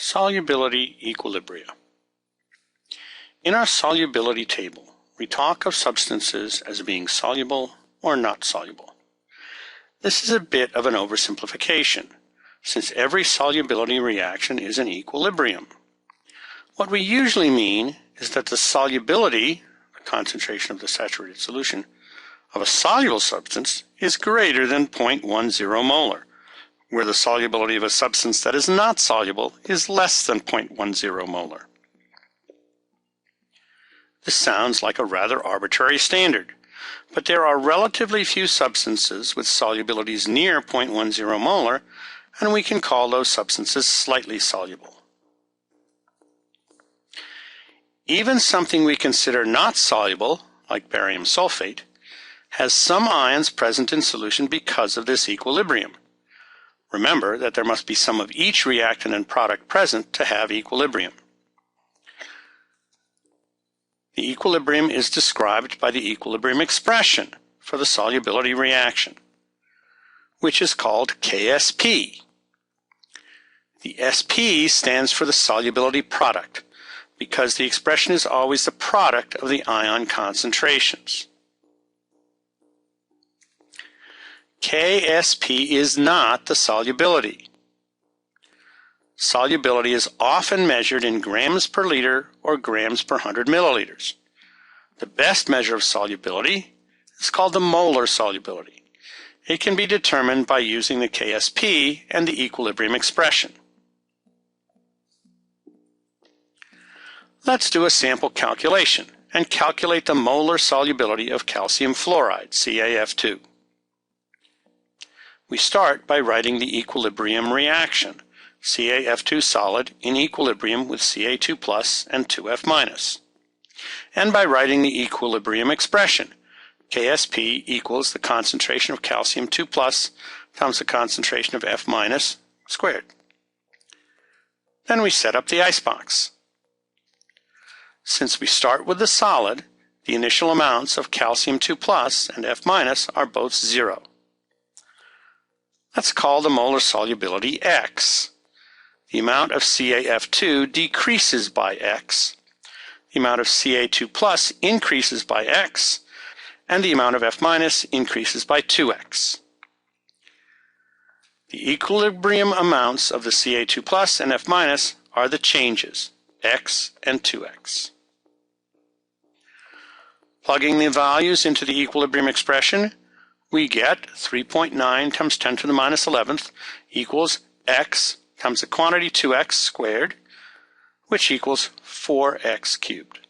Solubility Equilibria. In our solubility table, we talk of substances as being soluble or not soluble. This is a bit of an oversimplification, since every solubility reaction is an equilibrium. What we usually mean is that the solubility, the concentration of the saturated solution, of a soluble substance is greater than 0.10 molar, where the solubility of a substance that is not soluble is less than 0.10 molar. This sounds like a rather arbitrary standard, but there are relatively few substances with solubilities near 0.10 molar, and we can call those substances slightly soluble. Even something we consider not soluble, like barium sulfate, has some ions present in solution because of this equilibrium. Remember that there must be some of each reactant and product present to have equilibrium. The equilibrium is described by the equilibrium expression for the solubility reaction, which is called KSP. The SP stands for the solubility product, because the expression is always the product of the ion concentrations. KSP is not the solubility. Solubility is often measured in grams per liter or grams per 100 milliliters. The best measure of solubility is called the molar solubility. It can be determined by using the KSP and the equilibrium expression. Let's do a sample calculation and calculate the molar solubility of calcium fluoride, CaF2. We start by writing the equilibrium reaction, CaF2 solid in equilibrium with Ca2 plus and 2F minus, and by writing the equilibrium expression, KSP equals the concentration of calcium 2 plus times the concentration of F minus squared. Then we set up the icebox. Since we start with the solid, the initial amounts of calcium 2 plus and F minus are both 0. Let's call the molar solubility X. The amount of CaF2 decreases by X, the amount of Ca2 plus increases by X, and the amount of F minus increases by 2X. The equilibrium amounts of the Ca2 plus and F minus are the changes, X and 2X. Plugging the values into the equilibrium expression, we get 3.9 times 10 to the minus 11th equals X times the quantity 2X squared, which equals 4X cubed.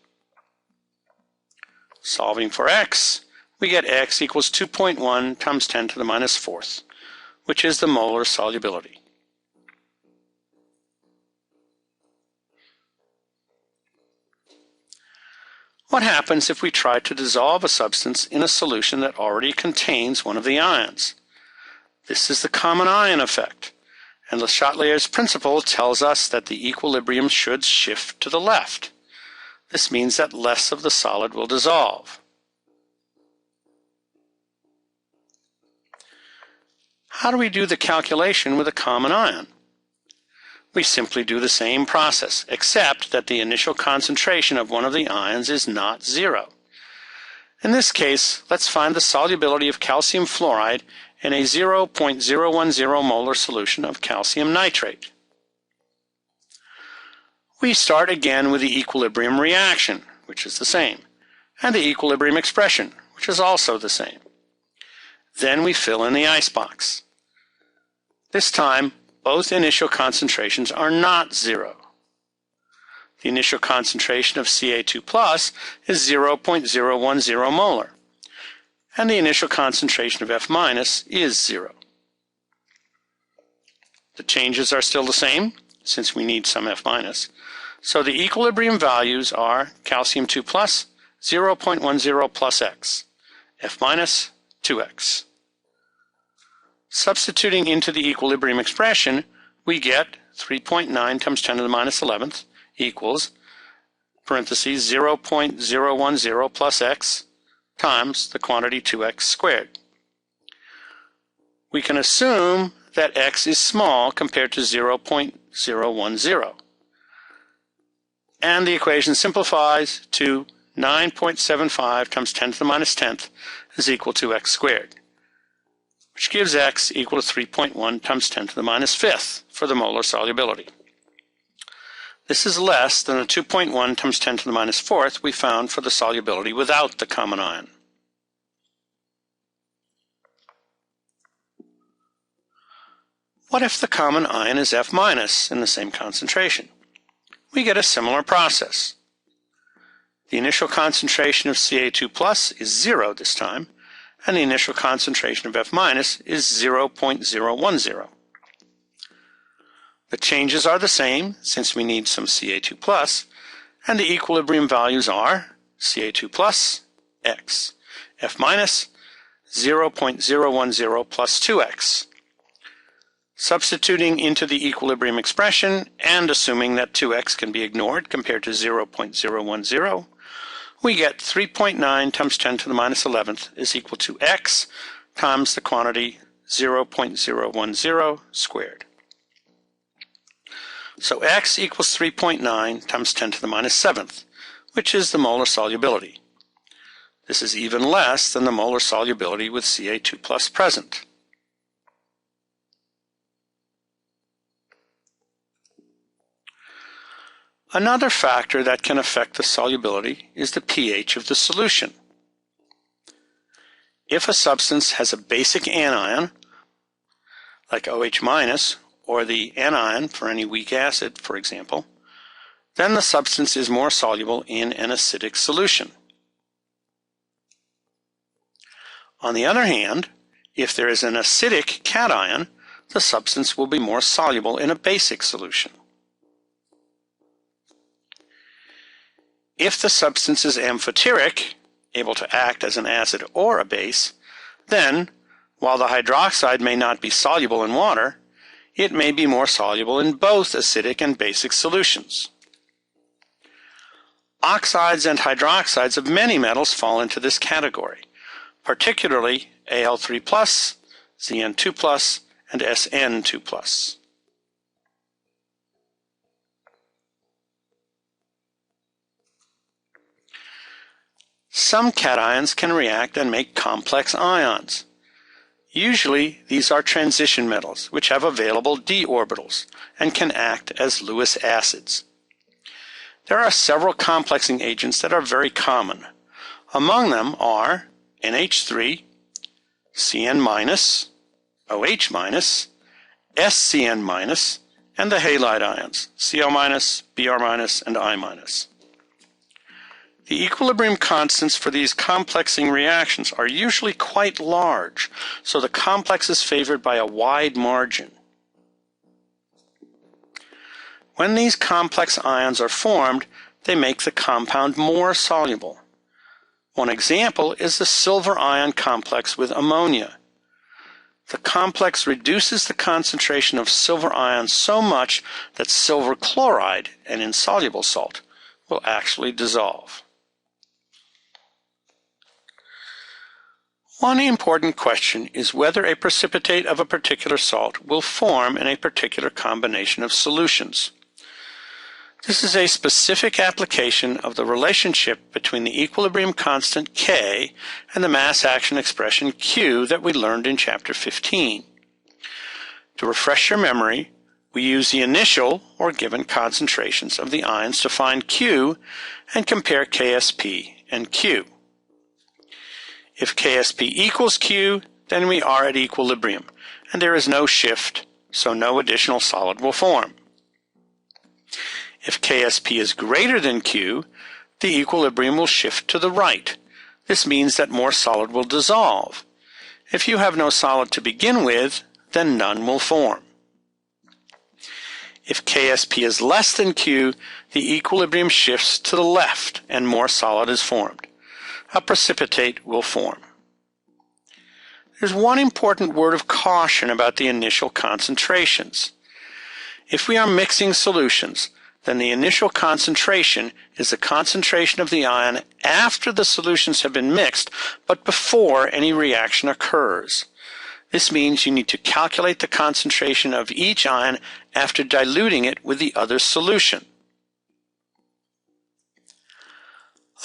Solving for X, we get X equals 2.1 times 10 to the minus 4th, which is the molar solubility. What happens if we try to dissolve a substance in a solution that already contains one of the ions? This is the common ion effect, and Le Chatelier's principle tells us that the equilibrium should shift to the left. This means that less of the solid will dissolve. How do we do the calculation with a common ion? We simply do the same process, except that the initial concentration of one of the ions is not 0. In this case, let's find the solubility of calcium fluoride in a 0.010 molar solution of calcium nitrate. We start again with the equilibrium reaction, which is the same, and the equilibrium expression, which is also the same. Then we fill in the icebox. This time, both initial concentrations are not 0. The initial concentration of Ca2 plus is 0.010 molar, and the initial concentration of F minus is 0. The changes are still the same, since we need some F minus, so the equilibrium values are calcium 2 plus 0.10 plus X, F minus 2X. Substituting into the equilibrium expression, we get 3.9 times 10 to the minus 11th equals, parentheses, 0.010 plus X times the quantity 2X squared. We can assume that X is small compared to 0.010. And the equation simplifies to 9.75 times 10 to the minus 10th is equal to x squared, which gives x equal to 3.1 times 10 to the minus 5th for the molar solubility. This is less than the 2.1 times 10 to the minus 4th we found for the solubility without the common ion. What if the common ion is F minus in the same concentration? We get a similar process. The initial concentration of Ca2 plus is 0 this time, and the initial concentration of F minus is 0.010. The changes are the same since we need some Ca2 plus, and the equilibrium values are Ca2 plus x, F minus 0.010 plus 2x. Substituting into the equilibrium expression and assuming that 2x can be ignored compared to 0.010, we get 3.9 times 10 to the minus 11th is equal to x times the quantity 0.010 squared. So x equals 3.9 times 10 to the minus 7th, which is the molar solubility. This is even less than the molar solubility with Ca2 plus present. Another factor that can affect the solubility is the pH of the solution. If a substance has a basic anion, like OH-, or the anion for any weak acid, for example, then the substance is more soluble in an acidic solution. On the other hand, if there is an acidic cation, the substance will be more soluble in a basic solution. If the substance is amphoteric, able to act as an acid or a base, then, while the hydroxide may not be soluble in water, it may be more soluble in both acidic and basic solutions. Oxides and hydroxides of many metals fall into this category, particularly Al3+, Zn2+, and Sn2+. Some cations can react and make complex ions. Usually, these are transition metals, which have available d orbitals and can act as Lewis acids. There are several complexing agents that are very common. Among them are NH3, Cn-, OH-, SCN-, and the halide ions, Cl-, Br-, and I-. The equilibrium constants for these complexing reactions are usually quite large, so the complex is favored by a wide margin. When these complex ions are formed, they make the compound more soluble. One example is the silver ion complex with ammonia. The complex reduces the concentration of silver ions so much that silver chloride, an insoluble salt, will actually dissolve. One important question is whether a precipitate of a particular salt will form in a particular combination of solutions. This is a specific application of the relationship between the equilibrium constant K and the mass action expression Q that we learned in Chapter 15. To refresh your memory, we use the initial or given concentrations of the ions to find Q and compare KSP and Q. If KSP equals Q, then we are at equilibrium, and there is no shift, so no additional solid will form. If KSP is greater than Q, the equilibrium will shift to the right. This means that more solid will dissolve. If you have no solid to begin with, then none will form. If KSP is less than Q, the equilibrium shifts to the left and more solid is formed. A precipitate will form. There's one important word of caution about the initial concentrations. If we are mixing solutions, then the initial concentration is the concentration of the ion after the solutions have been mixed, but before any reaction occurs. This means you need to calculate the concentration of each ion after diluting it with the other solution.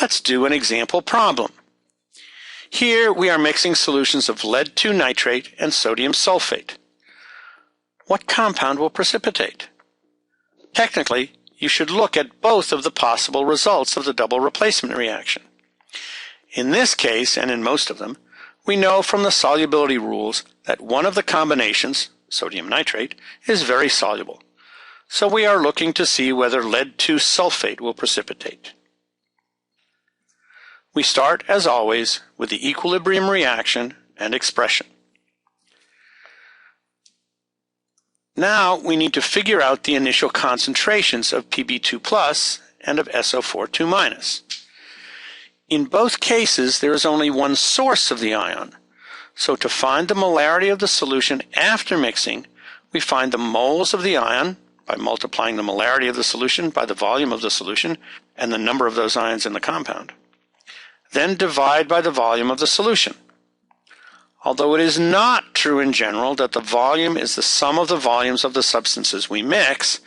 Let's do an example problem. Here we are mixing solutions of lead-2 nitrate and sodium sulfate. What compound will precipitate? Technically, you should look at both of the possible results of the double replacement reaction. In this case, and in most of them, we know from the solubility rules that one of the combinations, sodium nitrate, is very soluble. So we are looking to see whether lead-2 sulfate will precipitate. We start, as always, with the equilibrium reaction and expression. Now we need to figure out the initial concentrations of Pb2+ and of SO4 2-. In both cases, there is only one source of the ion. So to find the molarity of the solution after mixing, we find the moles of the ion by multiplying the molarity of the solution by the volume of the solution and the number of those ions in the compound. Then divide by the volume of the solution. Although it is not true in general that the volume is the sum of the volumes of the substances we mix,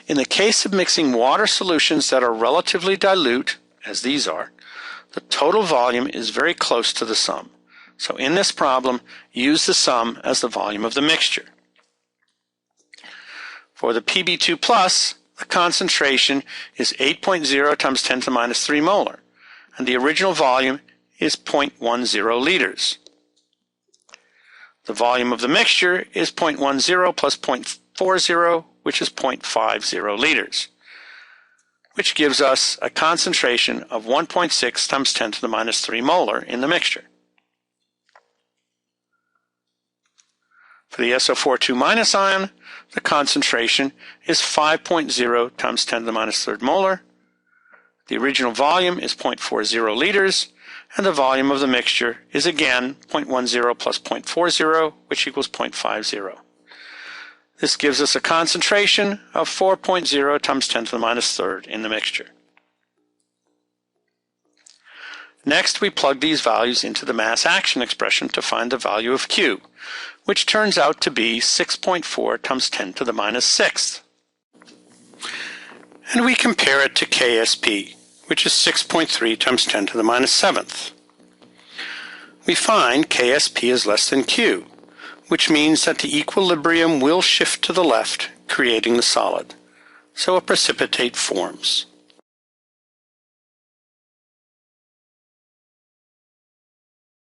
in the case of mixing water solutions that are relatively dilute, as these are, the total volume is very close to the sum. So in this problem, use the sum as the volume of the mixture. For the Pb2+, the concentration is 8.0 times 10 to the minus 3 molar, and the original volume is 0.10 liters. The volume of the mixture is 0.10 plus 0.40, which is 0.50 liters, which gives us a concentration of 1.6 times 10 to the minus 3 molar in the mixture. For the SO4 2- ion, the concentration is 5.0 times 10 to the minus 3 molar. The original volume is 0.40 liters, and the volume of the mixture is again 0.10 plus 0.40, which equals 0.50. This gives us a concentration of 4.0 times 10 to the minus 3 in the mixture. Next, we plug these values into the mass action expression to find the value of Q, which turns out to be 6.4 times 10 to the minus 6th. And we compare it to KSP, which is 6.3 times 10 to the minus 7th. We find KSP is less than Q, which means that the equilibrium will shift to the left, creating the solid. So a precipitate forms.